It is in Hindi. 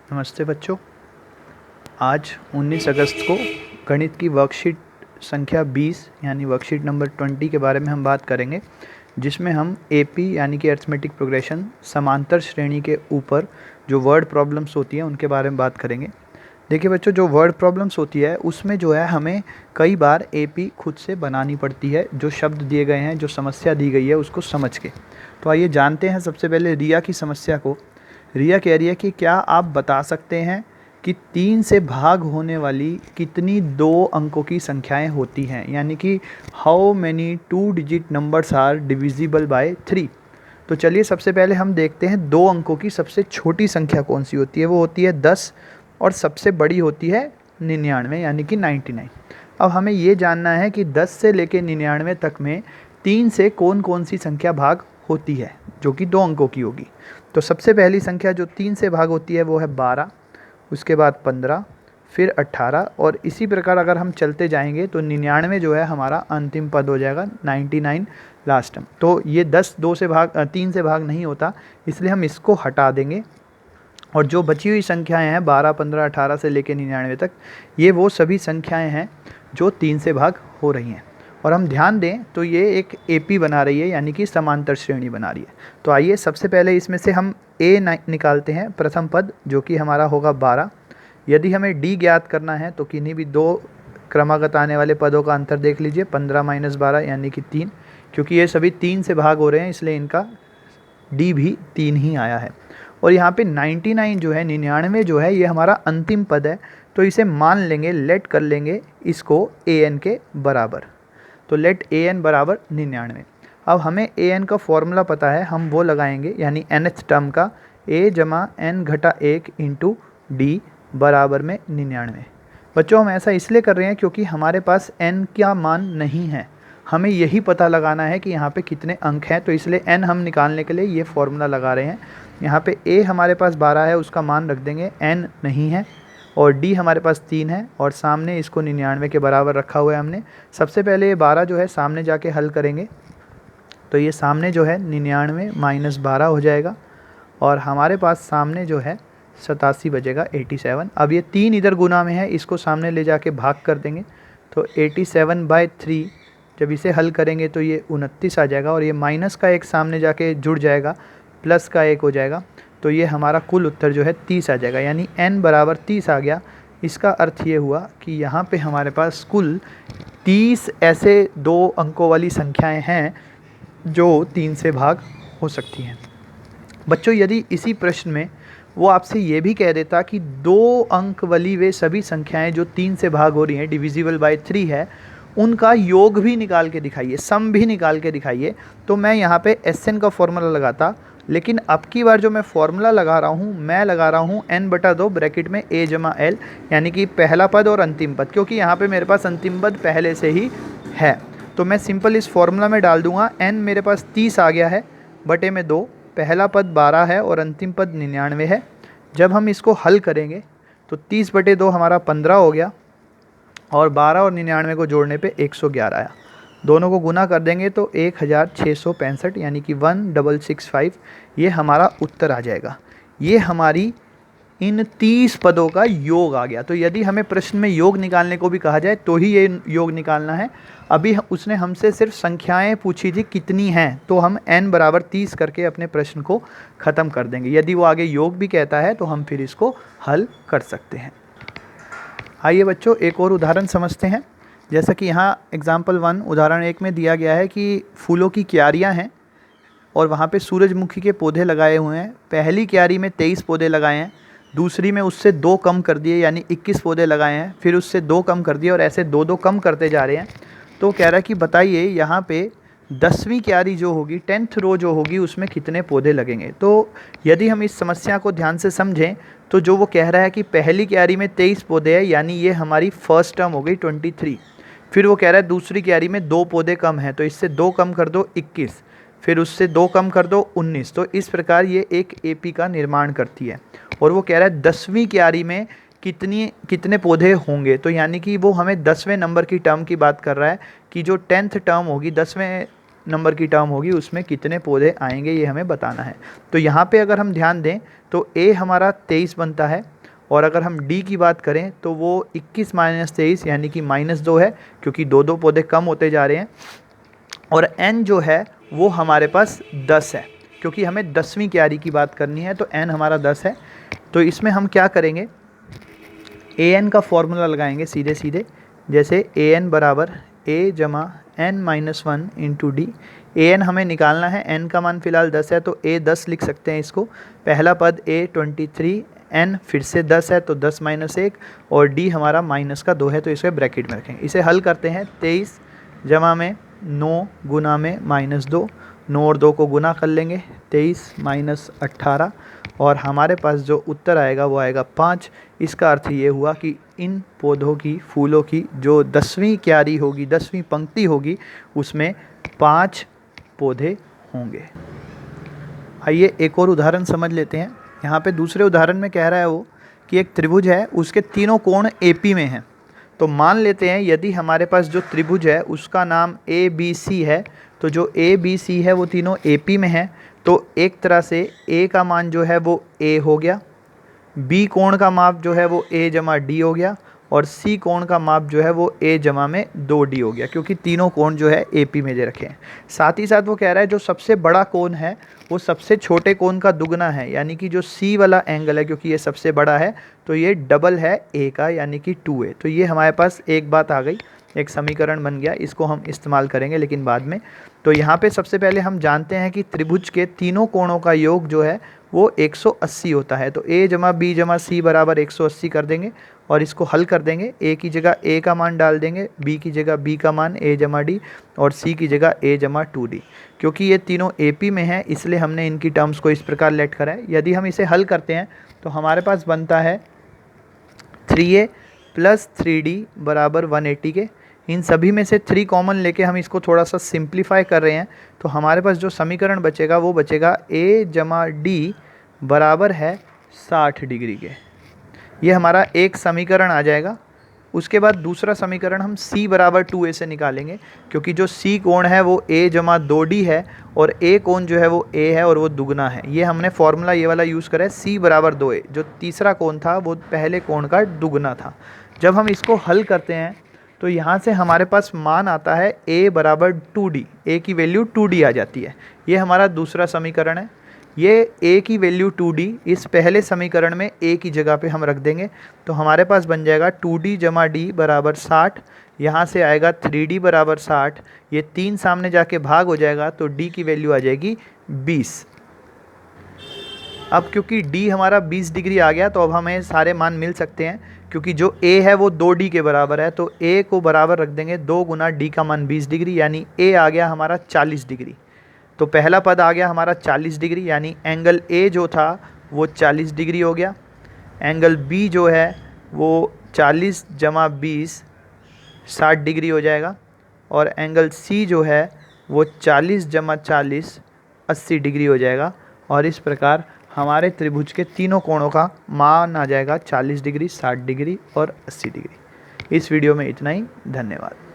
नमस्ते बच्चों। आज 19 अगस्त को गणित की वर्कशीट संख्या 20 यानी वर्कशीट नंबर 20 के बारे में हम बात करेंगे, जिसमें हम एपी यानी कि अरिथमेटिक प्रोग्रेशन समांतर श्रेणी के ऊपर जो वर्ड प्रॉब्लम्स होती हैं उनके बारे में बात करेंगे। देखिए बच्चों, जो वर्ड प्रॉब्लम्स होती है उसमें जो है हमें कई बार एपी खुद से बनानी पड़ती है, जो शब्द दिए गए हैं, जो समस्या दी गई है उसको समझ के। तो आइए जानते हैं सबसे पहले रिया की समस्या को। रिया कह रही है कि क्या आप बता सकते हैं कि 3 से भाग होने वाली कितनी 2 अंकों की संख्याएं होती हैं, यानी कि how many 2 digit numbers are divisible by 3। तो चलिए सबसे पहले हम देखते हैं 2 अंकों की सबसे छोटी संख्या कौन सी होती है। वो होती है 10 और सबसे बड़ी होती है 99 यानी कि 99। अब हमें ये जानना है कि 10 से लेकर 99 तक में 3 से कौन कौन सी संख्या भाग होती है, जो कि 2 अंकों की होगी। तो सबसे पहली संख्या जो 3 से भाग होती है वो है 12, उसके बाद 15, फिर 18 और इसी प्रकार अगर हम चलते जाएंगे तो 99 जो है हमारा अंतिम पद हो जाएगा, 99 लास्ट टर्म। तो ये 3 से भाग नहीं होता, इसलिए हम इसको हटा देंगे और जो बची हुई संख्याएं हैं 12, 15, 18 से लेकर 99 तक, ये वो सभी संख्याएं हैं जो 3 से भाग हो रही हैं। और हम ध्यान दें तो ये एक एपी बना रही है, यानी कि समांतर श्रेणी बना रही है। तो आइए सबसे पहले इसमें से हम ए निकालते हैं, प्रथम पद जो कि हमारा होगा 12। यदि हमें डी ज्ञात करना है तो किन्हीं भी 2 क्रमागत आने वाले पदों का अंतर देख लीजिए, 15 - 12 यानी कि 3। क्योंकि ये सभी 3 से भाग हो रहे हैं इसलिए इनका डी भी 3 ही आया है। और यहाँ पे 99 जो है, 99 जो है, ये हमारा अंतिम पद है। तो इसे मान लेंगे, लेट कर लेंगे इसको an के बराबर। तो लेट an बराबर 99। अब हमें an का फॉर्मूला पता है, हम वो लगाएंगे, यानी nth टर्म का a जमा n घटा 1 इंटू डी बराबर में 99। बच्चों हम ऐसा इसलिए कर रहे हैं क्योंकि हमारे पास n का मान नहीं है, हमें यही पता लगाना है कि यहाँ पे कितने अंक हैं। तो इसलिए n हम निकालने के लिए ये फॉर्मूला लगा रहे हैं। यहाँ पे a हमारे पास 12 है, उसका मान रख देंगे, n नहीं है, और d हमारे पास 3 है, और सामने इसको 99 के बराबर रखा हुआ है हमने। सबसे पहले ये 12 जो है सामने जाके हल करेंगे, तो ये सामने जो है 99 - 12 हो जाएगा, और हमारे पास सामने जो है 87 बचेगा, 87। अब ये 3 इधर गुना में है, इसको सामने ले जाके भाग कर देंगे। तो 87/3 जब इसे हल करेंगे तो ये 29 आ जाएगा, और ये माइनस का 1 सामने जाके जुड़ जाएगा, प्लस का 1 हो जाएगा। तो ये हमारा कुल उत्तर जो है 30 आ जाएगा, यानी n बराबर 30 आ गया। इसका अर्थ ये हुआ कि यहाँ पे हमारे पास कुल 30 ऐसे 2 अंकों वाली संख्याएं हैं जो 3 से भाग हो सकती हैं। बच्चों यदि इसी प्रश्न में वो आपसे ये भी कह देता कि 2 अंक वाली वे सभी संख्याएं जो 3 से भाग हो रही हैं, डिविजिबल बाय 3 है, उनका योग भी निकाल के दिखाइए, सम भी निकाल के दिखाइए, तो मैं यहाँ पे SN का फॉर्मूला लगाता। लेकिन अब की बार जो मैं फॉर्मूला लगा रहा हूँ, मैं लगा रहा हूँ n/2 ब्रैकेट में a जमा l, यानी कि पहला पद और अंतिम पद, क्योंकि यहाँ पे मेरे पास अंतिम पद पहले से ही है। तो मैं सिंपल इस फॉर्मूला में डाल दूंगा, n मेरे पास 30 आ गया है, बटे में 2, पहला पद 12 है और अंतिम पद 99 है। जब हम इसको हल करेंगे तो 30/2 हमारा 15 हो गया, और 12 और 99 को जोड़ने पे 111 आया। दोनों को गुना कर देंगे तो 1665, यानी कि 1665, ये हमारा उत्तर आ जाएगा। ये हमारी इन 30 पदों का योग आ गया। तो यदि हमें प्रश्न में योग निकालने को भी कहा जाए तो ही ये योग निकालना है। अभी उसने हमसे सिर्फ संख्याएं पूछी थी कितनी हैं, तो हम n बराबर 30 करके अपने प्रश्न को ख़त्म कर देंगे। यदि वो आगे योग भी कहता है तो हम फिर इसको हल कर सकते हैं। आइए बच्चों एक और उदाहरण समझते हैं। जैसा कि यहाँ एग्जाम्पल 1 उदाहरण 1 में दिया गया है कि फूलों की क्यारियाँ हैं और वहाँ पे सूरजमुखी के पौधे लगाए हुए हैं। पहली क्यारी में 23 पौधे लगाए हैं, दूसरी में उससे 2 कम कर दिए, यानी 21 पौधे लगाए हैं, फिर उससे 2 कम कर दिए, और ऐसे 2-2 कम करते जा रहे हैं। तो कह रहा है कि बताइए यहाँ पे 10वीं क्यारी जो होगी, 10th रो जो होगी, उसमें कितने पौधे लगेंगे। तो यदि हम इस समस्या को ध्यान से समझें तो जो वो कह रहा है कि पहली क्यारी में 23 पौधे हैं, यानी ये हमारी फर्स्ट टर्म हो गई 23। फिर वो कह रहा है दूसरी क्यारी में 2 पौधे कम हैं, तो इससे 2 कम कर दो 21, फिर उससे 2 कम कर दो 19। तो इस प्रकार ये एक एपी का निर्माण करती है। और वो कह रहा है 10वीं क्यारी में कितने पौधे होंगे, तो यानी कि वो हमें 10वें नंबर की टर्म की बात कर रहा है कि जो 10th टर्म होगी, 10वें नंबर की टर्म होगी, उसमें कितने पौधे आएंगे, ये हमें बताना है। तो यहाँ पे अगर हम ध्यान दें तो a हमारा 23 बनता है, और अगर हम डी की बात करें तो वो 21 माइनस 23 यानी कि -2 है, क्योंकि दो दो पौधे कम होते जा रहे हैं। और एन जो है वो हमारे पास 10 है, क्योंकि हमें 10वीं क्यारी की बात करनी है, तो एन हमारा 10 है। तो इसमें हम क्या करेंगे, ए एन का फॉर्मूला लगाएंगे सीधे सीधे। जैसे ए एन बराबर ए जमा N minus 1 into D. A N हमें निकालना है, एन का मान फिलहाल 10 है तो ए 10 लिख सकते हैं इसको। पहला पद ए 23, एन फिर से 10 है तो 10 माइनस 1, और डी हमारा माइनस का 2 है तो इसे ब्रैकेट में रखेंगे। इसे हल करते हैं, 23 जमा में 9 गुना में -2, 9 और 2 को गुना कर लेंगे, 23 माइनस 18, और हमारे पास जो उत्तर आएगा वो आएगा 5। इसका अर्थ ये हुआ कि इन पौधों की, फूलों की जो 10वीं क्यारी होगी, 10वीं पंक्ति होगी, उसमें 5 पौधे होंगे। आइए एक और उदाहरण समझ लेते हैं। यहाँ पे दूसरे उदाहरण में कह रहा है वो कि एक त्रिभुज है, उसके तीनों कोण एपी में हैं। तो मान लेते हैं यदि हमारे पास जो त्रिभुज है उसका नाम ए बी सी है, तो जो ए बी सी है वो तीनों एपी में हैं। तो एक तरह से ए का मान जो है वो ए हो गया, बी कोण का माप जो है वो ए जमा डी हो गया, और सी कोण का माप जो है वो ए जमा में 2d हो गया, क्योंकि तीनों कोण जो है एपी में दे रखे हैं। साथ ही साथ वो कह रहा है जो सबसे बड़ा कोण है वो सबसे छोटे कोण का दुगना है, यानी कि जो सी वाला एंगल है, क्योंकि ये सबसे बड़ा है तो ये डबल है ए का, यानी कि 2a। तो ये हमारे पास एक बात आ गई, एक समीकरण बन गया। इसको हम इस्तेमाल करेंगे लेकिन बाद में। तो यहाँ पे सबसे पहले हम जानते हैं कि त्रिभुज के तीनों कोणों का योग जो है वो 180 होता है। तो a जमा बी जमा सी बराबर 180 कर देंगे और इसको हल कर देंगे। a की जगह a का मान डाल देंगे, b की जगह b का मान a जमा डी, और c की जगह a जमा 2d। क्योंकि ये तीनों AP में हैं इसलिए हमने इनकी टर्म्स को इस प्रकार लेट करा है। यदि हम इसे हल करते हैं तो हमारे पास बनता है 3a प्लस 3d बराबर 180 के। इन सभी में से 3 कॉमन लेके हम इसको थोड़ा सा सिंप्लीफाई कर रहे हैं, तो हमारे पास जो समीकरण बचेगा वो बचेगा a जमा डी बराबर है 60 डिग्री के। ये हमारा एक समीकरण आ जाएगा। उसके बाद दूसरा समीकरण हम c बराबर 2a से निकालेंगे, क्योंकि जो c कोण है वो a जमा 2d है और a कोण जो है वो a है और वो दुगना है। ये हमने फॉर्मूला ये वाला यूज़ करा है, c बराबर 2a। जो तीसरा कोण था वो पहले कोण का दुगना था। जब हम इसको हल करते हैं तो यहाँ से हमारे पास मान आता है a बराबर 2d, a की वैल्यू 2d आ जाती है। ये हमारा दूसरा समीकरण है। ये a की वैल्यू 2d इस पहले समीकरण में a की जगह पे हम रख देंगे, तो हमारे पास बन जाएगा 2d जमा d बराबर 60। यहाँ से आएगा 3d बराबर 60। ये 3 सामने जाके भाग हो जाएगा तो d की वैल्यू आ जाएगी 20। अब क्योंकि d हमारा 20 डिग्री आ गया तो अब हमें सारे मान मिल सकते हैं, क्योंकि जो a है वो 2d के बराबर है। तो a को बराबर रख देंगे 2 गुना d का मान 20 डिग्री, यानी a आ गया हमारा 40 डिग्री। तो पहला पद आ गया हमारा 40 डिग्री, यानी एंगल A जो था वो 40 डिग्री हो गया। एंगल B जो है वो 40 जमा 20 60 डिग्री हो जाएगा, और एंगल C जो है वो 40 जमा 40 80 डिग्री हो जाएगा। और इस प्रकार हमारे त्रिभुज के तीनों कोणों का मान आ जाएगा 40 डिग्री, 60 डिग्री और 80 डिग्री। इस वीडियो में इतना ही। धन्यवाद।